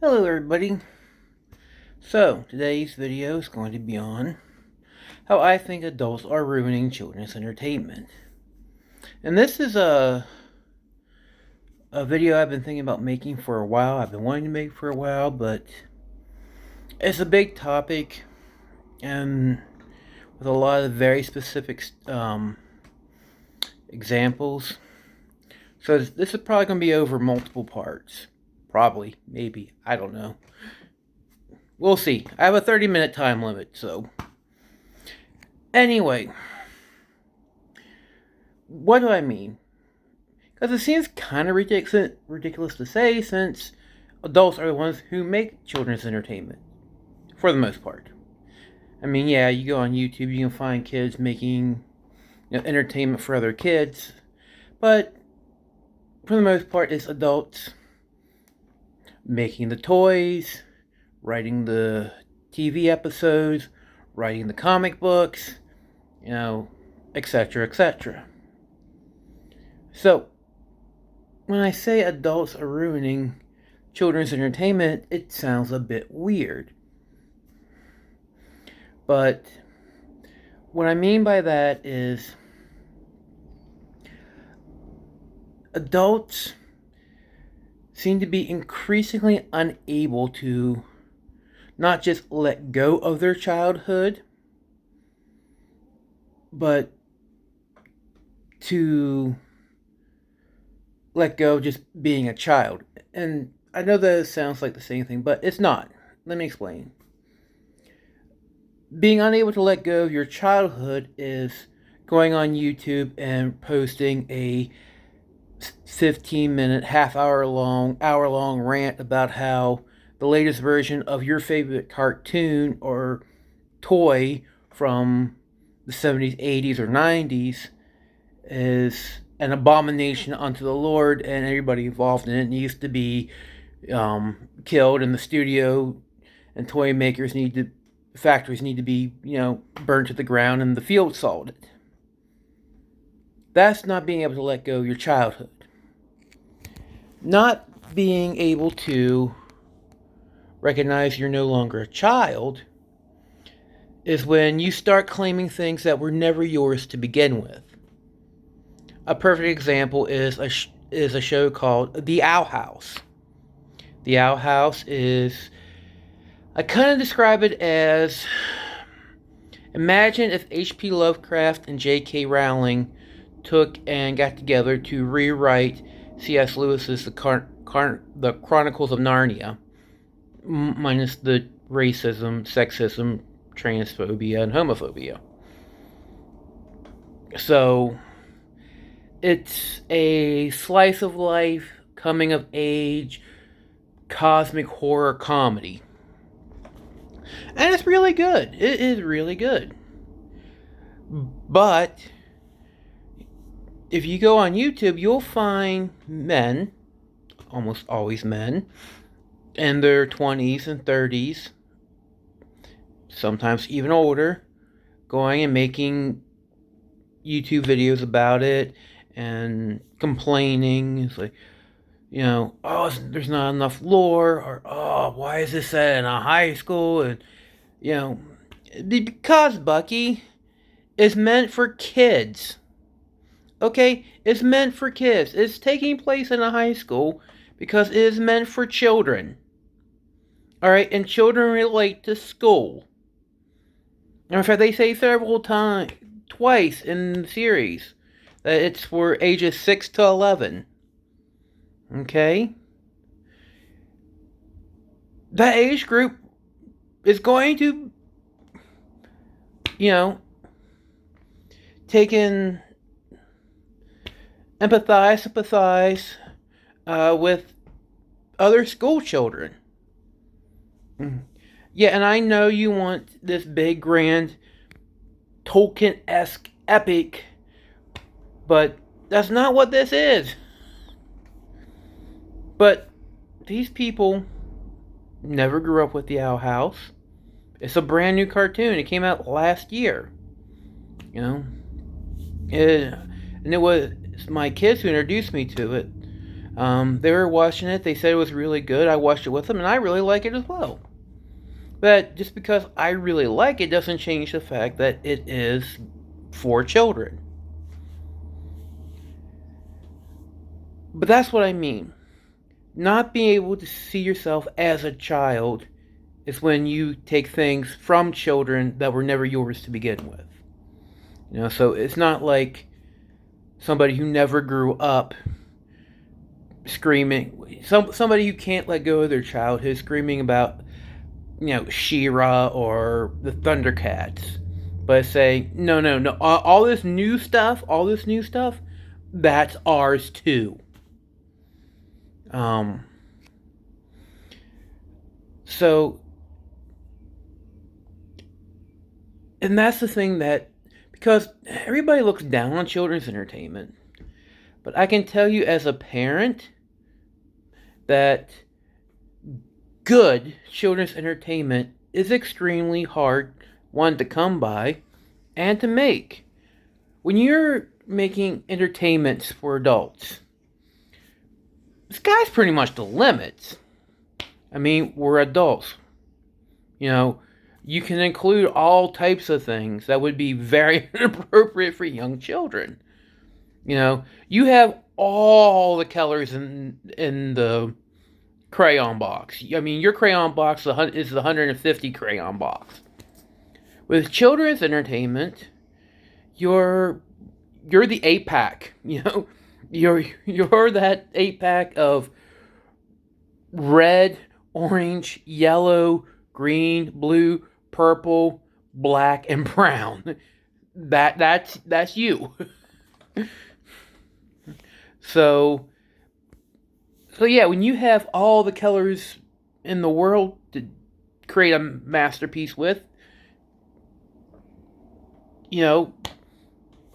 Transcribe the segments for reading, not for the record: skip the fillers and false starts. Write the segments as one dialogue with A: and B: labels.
A: Hello everybody. So, today's video is going to be on how I think adults are ruining children's entertainment. And this is a video I've been thinking about making for a while. I've been wanting to make for a while, but it's a big topic and with a lot of very specific examples. So this is probably going to be over multiple parts. Probably, maybe, I don't know. We'll see. I have a 30-minute time limit, so anyway, what do I mean? Because it seems kind of ridiculous to say, since adults are the ones who make children's entertainment, for the most part. I mean, yeah, you go on YouTube, you can find kids making entertainment for other kids, but for the most part, it's adults making the toys, writing the TV episodes, writing the comic books, etc., etc. So, when I say adults are ruining children's entertainment, it sounds a bit weird. But what I mean by that is adults seem to be increasingly unable to not just let go of their childhood, but to let go of just being a child. And I know that it sounds like the same thing, but it's not. Let me explain. Being unable to let go of your childhood is going on YouTube and posting a 15-minute, hour-long rant about how the latest version of your favorite cartoon or toy from the 70s, 80s, or 90s is an abomination unto the Lord, and everybody involved in it needs to be killed, and the studio and toy makers factories need to be, burned to the ground and the field salted. That's not being able to let go of your childhood. Not being able to recognize you're no longer a child is when you start claiming things that were never yours to begin with. A perfect example is a show called The Owl House. The Owl House is, I kind of describe it as, imagine if H.P. Lovecraft and J.K. Rowling took and got together to rewrite C.S. Lewis's The Chronicles of Narnia, minus the racism, sexism, transphobia, and homophobia. So, it's a slice of life, coming of age, cosmic horror comedy. And it's really good. It is really good. But if you go on YouTube, you'll find men, almost always men, in their 20s and 30s, sometimes even older, going and making YouTube videos about it and complaining. It's like, oh, there's not enough lore, or, oh, why is this set in a high school? And, because, Bucky, it's meant for kids. Okay? It's meant for kids. It's taking place in a high school because it is meant for children. Alright? And children relate to school. In fact, they say twice in the series, that it's for ages 6 to 11. Okay? That age group is going to, sympathize with other school children. Yeah, and I know you want this big, grand, Tolkien-esque epic, but that's not what this is. But these people never grew up with the Owl House. It's a brand new cartoon. It came out last year. And it was my kids who introduced me to it. They were watching it. They said it was really good. I watched it with them, and I really like it as well. But just because I really like it doesn't change the fact that it is for children. But that's what I mean. Not being able to see yourself as a child is when you take things from children that were never yours to begin with. So it's not like somebody who never grew up screaming, somebody who can't let go of their childhood screaming about, She-Ra or the Thundercats, but saying, no, all this new stuff, that's ours too. So, and that's the thing that, because everybody looks down on children's entertainment, but I can tell you as a parent that good children's entertainment is extremely hard, one, to come by and to make. When you're making entertainments for adults, the sky's pretty much the limit. I mean, we're adults. You can include all types of things that would be very inappropriate for young children. You have all the colors in the crayon box. I mean, your crayon box is the 150 crayon box. With children's entertainment, you're the 8-pack. You're that 8-pack of red, orange, yellow, green, blue, purple, black, and brown. That's you. So yeah, when you have all the colors in the world to create a masterpiece with,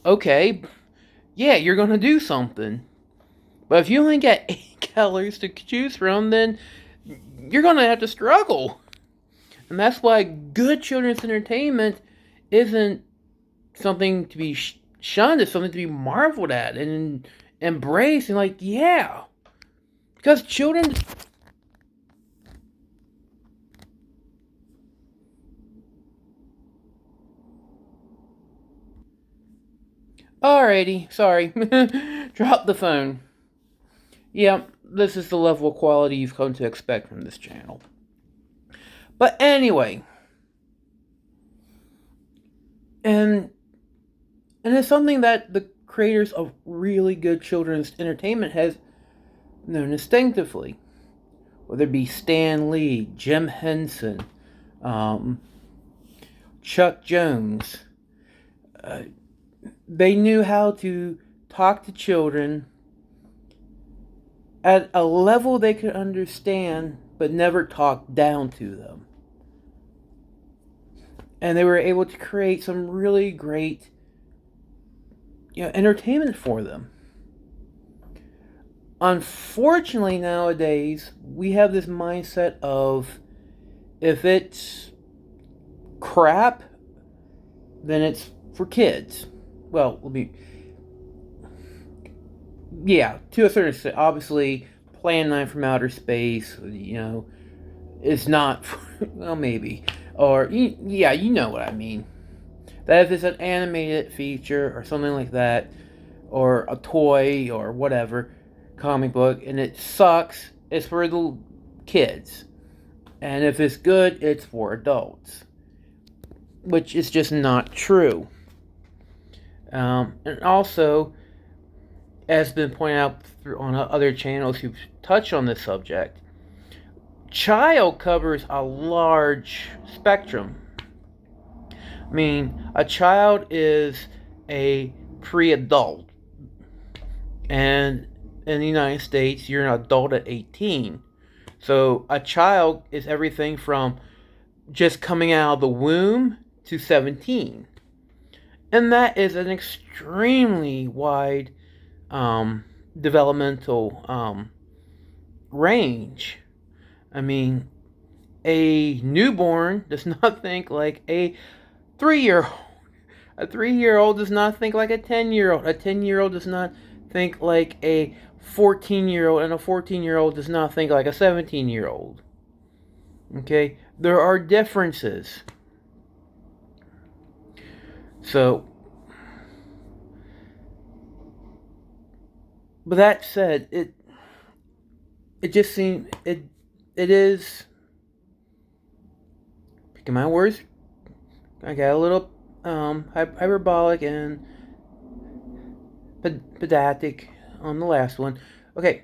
A: okay, yeah, you're gonna do something. But if you only got 8 colors to choose from, then you're gonna have to struggle. And that's why good children's entertainment isn't something to be shunned. It's something to be marveled at and embraced. And yeah. Because children... Alrighty, sorry. Drop the phone. Yeah, this is the level of quality you've come to expect from this channel. But anyway, and it's something that the creators of really good children's entertainment has known instinctively. Whether it be Stan Lee, Jim Henson, Chuck Jones. They knew how to talk to children at a level they could understand, but never talk down to them. And they were able to create some really great entertainment for them. Unfortunately, nowadays, we have this mindset of if it's crap, then it's for kids. Well, to a certain extent. Obviously, Plan 9 from Outer Space, is not, well, maybe. Or, you know what I mean. That if it's an animated feature or something like that, or a toy or whatever, comic book, and it sucks, it's for the kids. And if it's good, it's for adults. Which is just not true. And also, as has been pointed out on other channels who've touched on this subject, child covers a large spectrum. I mean, a child is a pre-adult. And in the United States, you're an adult at 18. So a child is everything from just coming out of the womb to 17. And that is an extremely wide developmental range. I mean, a newborn does not think like a 3-year-old. A 3-year-old does not think like a 10-year-old. A 10-year-old does not think like a 14-year-old, and a 14-year-old does not think like a 17-year-old. Okay? There are differences. So, but that said, it just seems it is, picking my words, I got a little hyperbolic and pedantic on the last one. Okay.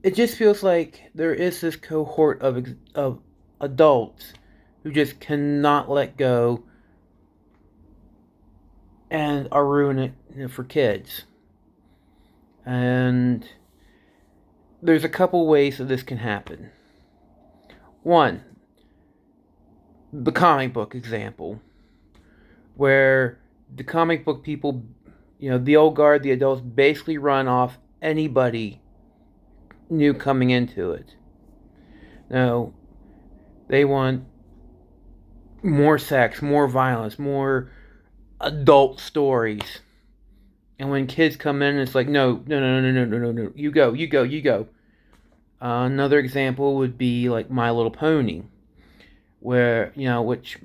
A: It just feels like there is this cohort of adults who just cannot let go and are ruining it for kids. And there's a couple ways that this can happen. One, the comic book example, where the comic book people, the old guard, the adults, basically run off anybody new coming into it. Now, they want more sex, more violence, more adult stories. And when kids come in, it's like, no, you go. Another example would be like My Little Pony, where, which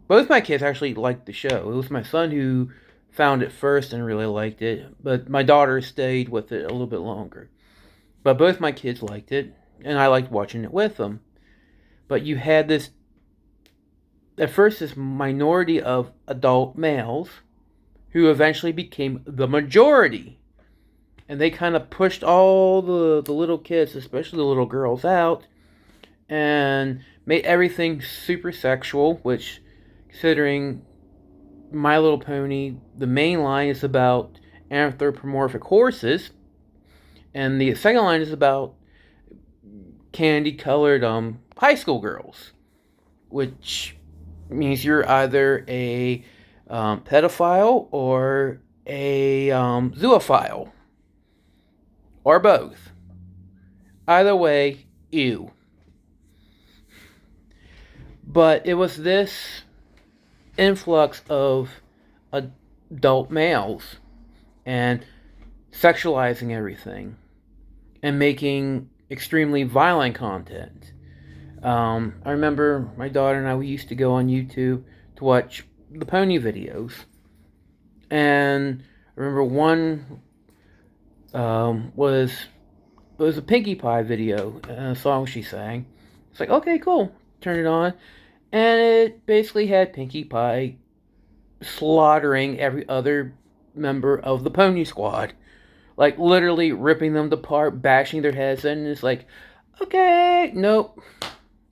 A: both my kids actually liked the show. It was my son who found it first and really liked it, but my daughter stayed with it a little bit longer. But both my kids liked it, and I liked watching it with them. But you had this minority of adult males who eventually became the majority. And they kind of pushed all the little kids, especially the little girls, out and made everything super sexual, which, considering My Little Pony, the main line is about anthropomorphic horses, and the second line is about candy-colored high school girls, which means you're either a pedophile or a zoophile, or both. Either way, ew. But it was this influx of adult males and sexualizing everything and making extremely violent content. I remember my daughter and we used to go on YouTube to watch the pony videos. And I remember one was a Pinkie Pie video, a song she sang. It's like, okay, cool. Turn it on. And it basically had Pinkie Pie slaughtering every other member of the Pony Squad. Like, literally ripping them apart, bashing their heads in, and it's like, okay, nope.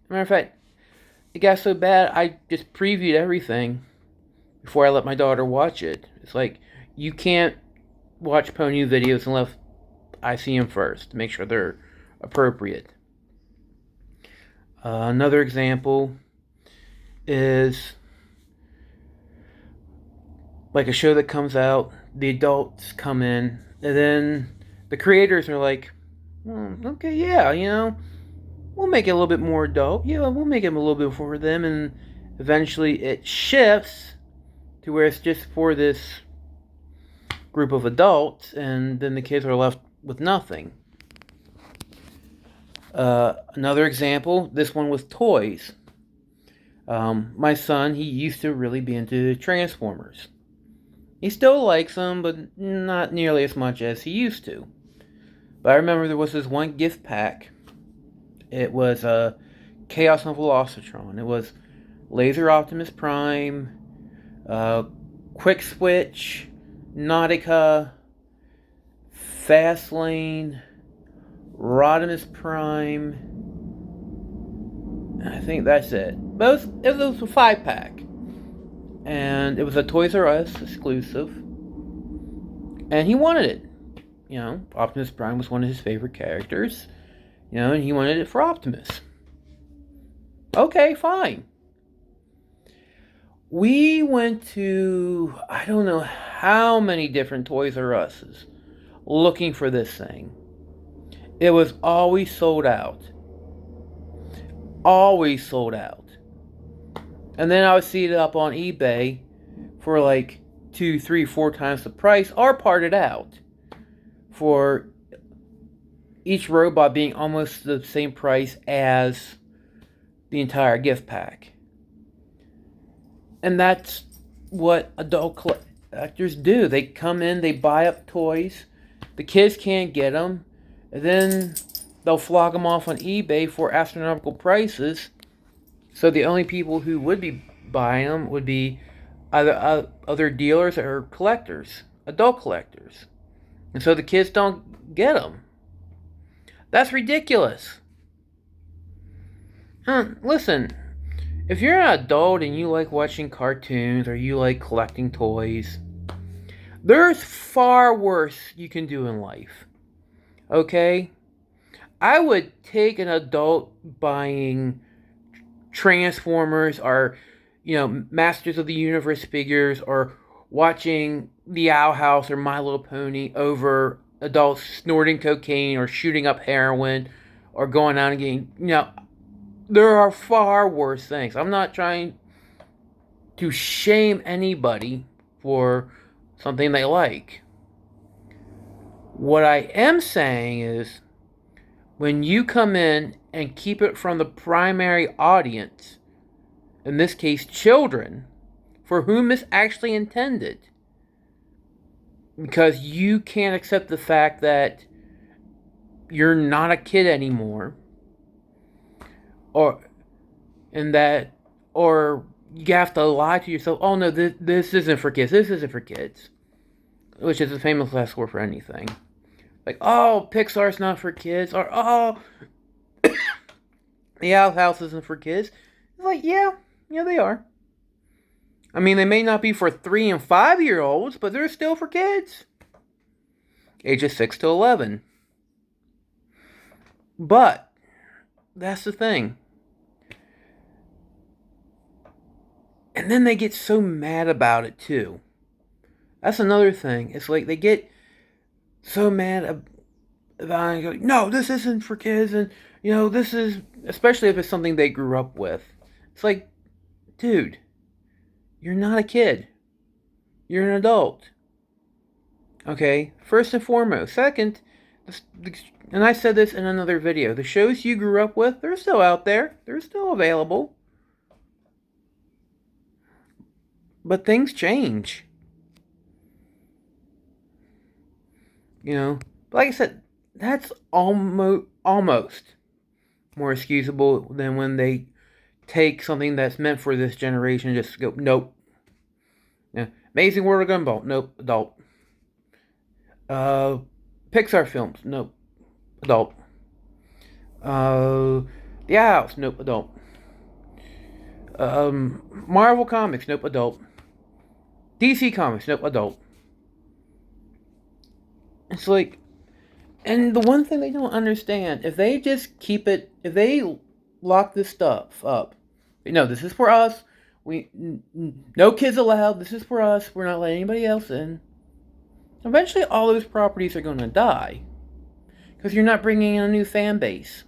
A: Matter of fact, it got so bad, I just previewed everything before I let my daughter watch it. It's like, you can't watch pony videos unless I see them first to make sure they're appropriate. Another example is like a show that comes out, the adults come in, and then the creators are like, okay, yeah, we'll make it a little bit more adult. Yeah, we'll make it a little bit for them. And eventually it shifts to where it's just for this group of adults, and then the kids are left with nothing. Another example, this one with toys. My son, he used to really be into Transformers. He still likes them, but not nearly as much as he used to. But I remember there was this one gift pack. It was Chaos and Velocitron. It was Laser Optimus Prime, Quick Switch, Nautica, Fastlane, Rodimus Prime. I think that's it. It was a 5-pack. And it was a Toys R Us exclusive. And he wanted it. Optimus Prime was one of his favorite characters. And he wanted it for Optimus. Okay, fine. We went to, I don't know how many different Toys R Us's looking for this thing. It was always sold out. Always sold out. And then I would see it up on eBay for like 2, 3, 4 times the price are parted out for each robot being almost the same price as the entire gift pack. And that's what adult collectors do. They come in, they buy up toys, the kids can't get them, and then they'll flog them off on eBay for astronomical prices. So the only people who would be buying them would be either other dealers or collectors, adult collectors. And so the kids don't get them. That's ridiculous. Listen, if you're an adult and you like watching cartoons or you like collecting toys, there's far worse you can do in life. Okay? I would take an adult buying Transformers or, Masters of the Universe figures or watching The Owl House or My Little Pony over adults snorting cocaine or shooting up heroin or going out and getting, there are far worse things. I'm not trying to shame anybody for something they like. What I am saying is, when you come in and keep it from the primary audience, in this case children, for whom it's actually intended, because you can't accept the fact that you're not a kid anymore, or you have to lie to yourself, oh no, this isn't for kids, which is a famous last word for anything. Like, oh, Pixar's not for kids, or oh, The Owl House isn't for kids. It's like, yeah, they are. I mean, they may not be for 3 and 5-year-olds, but they're still for kids. Ages 6 to 11. But, that's the thing. And then they get so mad about it, too. That's another thing. It's like they get so mad about it. No, this isn't for kids, and, this is, especially if it's something they grew up with. It's like, dude, you're not a kid. You're an adult. Okay? First and foremost. Second, and I said this in another video, the shows you grew up with, they're still out there. They're still available. But things change. But like I said, that's almost more excusable than when they take something that's meant for this generation and just go, nope. Amazing World of Gumball, nope, adult. Pixar films, nope, adult. The House, nope, adult. Marvel Comics, nope, adult. DC Comics, nope, adult. It's like, and the one thing they don't understand, if they just keep it, if they lock this stuff up, this is for us, no kids allowed, this is for us, we're not letting anybody else in, eventually all those properties are going to die, because you're not bringing in a new fan base.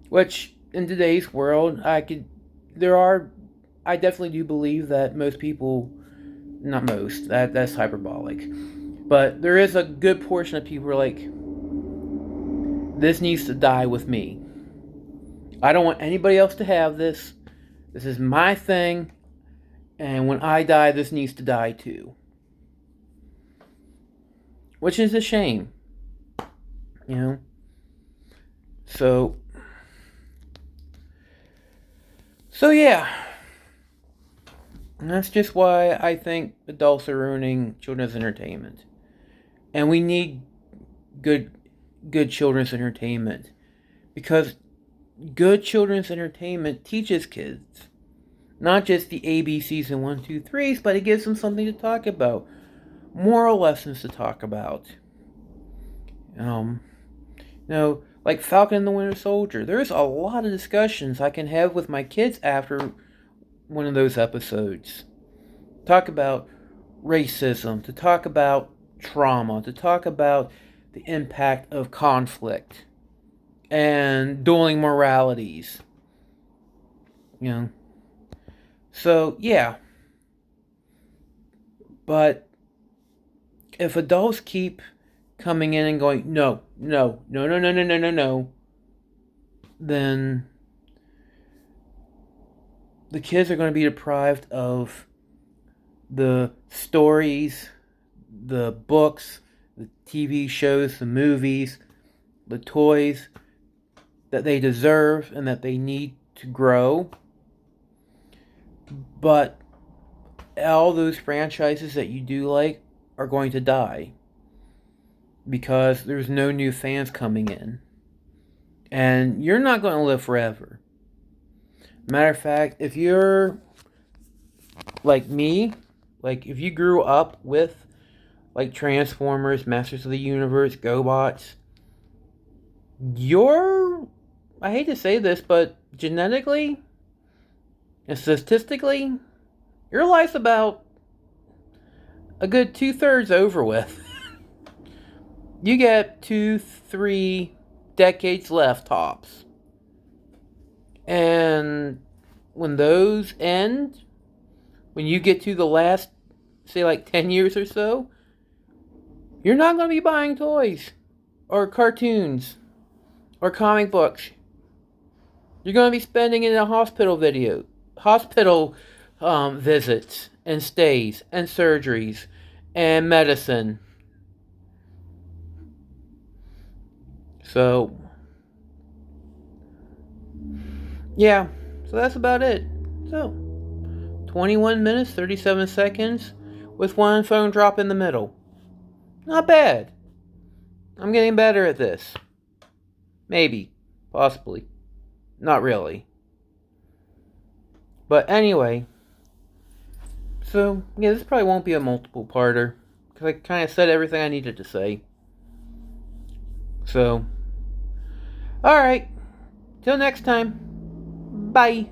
A: Which, in today's world, I definitely do believe that most people, not most, that's hyperbolic, but there is a good portion of people who are like, this needs to die with me. I don't want anybody else to have this. This is my thing, and when I die, this needs to die too. Which is a shame. So yeah. And that's just why I think adults are ruining children's entertainment. And we need good children's entertainment. Because good children's entertainment teaches kids not just the ABCs and 1, 2, 3s, but it gives them something to talk about. Moral lessons to talk about. Like Falcon and the Winter Soldier. There's a lot of discussions I can have with my kids after one of those episodes. Talk about racism, to talk about trauma, to talk about the impact of conflict and dueling moralities. So, yeah. But if adults keep coming in and going, no, no, no, no, no, no, no, no, no, then the kids are going to be deprived of the stories, the books, the TV shows, the movies, the toys that they deserve and that they need to grow. But all those franchises that you do like are going to die because there's no new fans coming in. And you're not going to live forever. Matter of fact, if you're like me, like if you grew up with like Transformers, Masters of the Universe, GoBots, you're, I hate to say this, but genetically and statistically, your life's about a good 2/3 over with. You get 2-3 decades left tops. And when those end, when you get to the last, say like 10 years or so, you're not going to be buying toys or cartoons or comic books. You're going to be spending it in hospital visits and stays and surgeries and medicine. So, yeah, so that's about it. So, 21 minutes, 37 seconds with one phone drop in the middle. Not bad. I'm getting better at this. Maybe. Possibly. Not really. But anyway. So, yeah, this probably won't be a multiple parter. Because I kind of said everything I needed to say. So. Alright. Till next time. Bye.